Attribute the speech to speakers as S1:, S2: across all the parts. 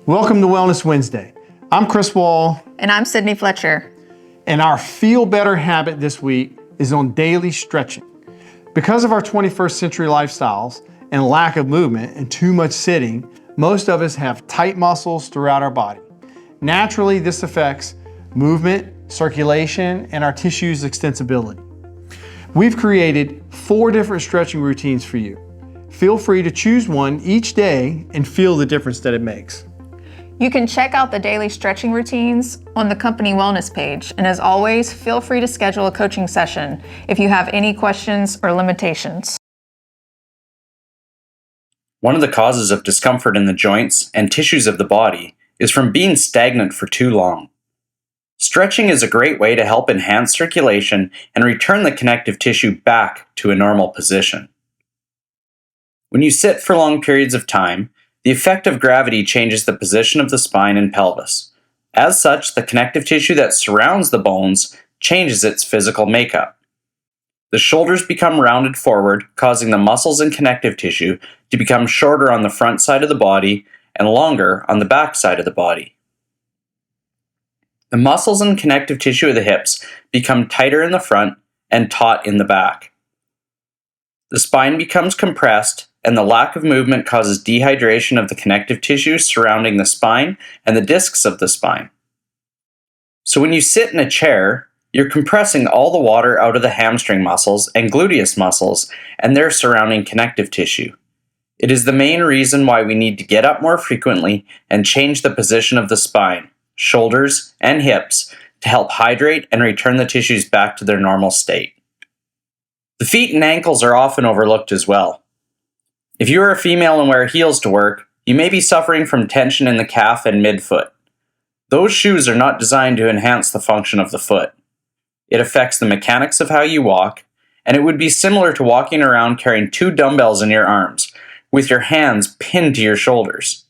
S1: Welcome to Wellness Wednesday. I'm Chris Wall.
S2: And I'm Sydney Fletcher.
S1: And our Feel Better habit this week is on daily stretching. Because of our 21st century lifestyles and lack of movement and too much sitting, most of us have tight muscles throughout our body. Naturally, this affects movement, circulation, and our tissues' extensibility. We've created 4 different stretching routines for you. Feel free to choose one each day and feel the difference that it makes.
S2: You can check out the daily stretching routines on the company wellness page. And as always, feel free to schedule a coaching session if you have any questions or limitations.
S3: One of the causes of discomfort in the joints and tissues of the body is from being stagnant for too long. Stretching is a great way to help enhance circulation and return the connective tissue back to a normal position. When you sit for long periods of time, the effect of gravity changes the position of the spine and pelvis. As such, the connective tissue that surrounds the bones changes its physical makeup. The shoulders become rounded forward, causing the muscles and connective tissue to become shorter on the front side of the body and longer on the back side of the body. The muscles and connective tissue of the hips become tighter in the front and taut in the back. The spine becomes compressed, and the lack of movement causes dehydration of the connective tissue surrounding the spine and the discs of the spine. So when you sit in a chair, you're compressing all the water out of the hamstring muscles and gluteus muscles and their surrounding connective tissue. It is the main reason why we need to get up more frequently and change the position of the spine, shoulders, and hips to help hydrate and return the tissues back to their normal state. The feet and ankles are often overlooked as well. If you are a female and wear heels to work, you may be suffering from tension in the calf and midfoot. Those shoes are not designed to enhance the function of the foot. It affects the mechanics of how you walk, and it would be similar to walking around carrying 2 dumbbells in your arms, with your hands pinned to your shoulders.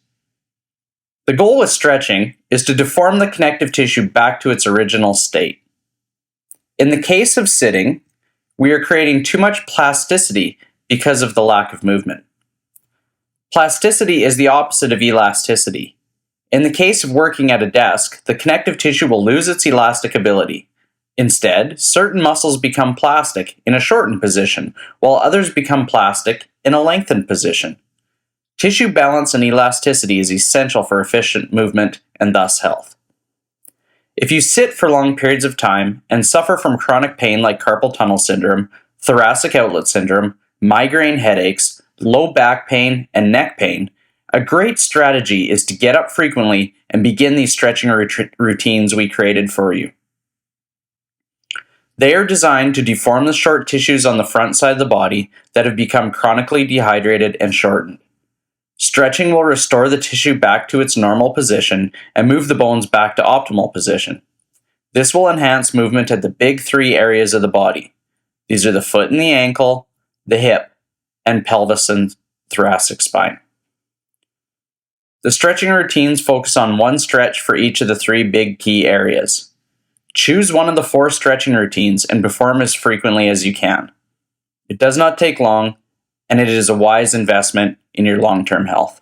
S3: The goal with stretching is to deform the connective tissue back to its original state. In the case of sitting, we are creating too much plasticity because of the lack of movement. Plasticity is the opposite of elasticity. In the case of working at a desk, the connective tissue will lose its elastic ability. Instead, certain muscles become plastic in a shortened position, while others become plastic in a lengthened position. Tissue balance and elasticity is essential for efficient movement and thus health. If you sit for long periods of time and suffer from chronic pain like carpal tunnel syndrome, thoracic outlet syndrome, migraine headaches, low back pain, and neck pain, a great strategy is to get up frequently and begin these stretching routines we created for you. They are designed to deform the short tissues on the front side of the body that have become chronically dehydrated and shortened. Stretching will restore the tissue back to its normal position and move the bones back to optimal position. This will enhance movement at the big 3 areas of the body. These are the foot and the ankle, the hip, and pelvis and thoracic spine. The stretching routines focus on one stretch for each of the 3 big key areas. Choose one of the 4 stretching routines and perform as frequently as you can. It does not take long, and it is a wise investment in your long-term health.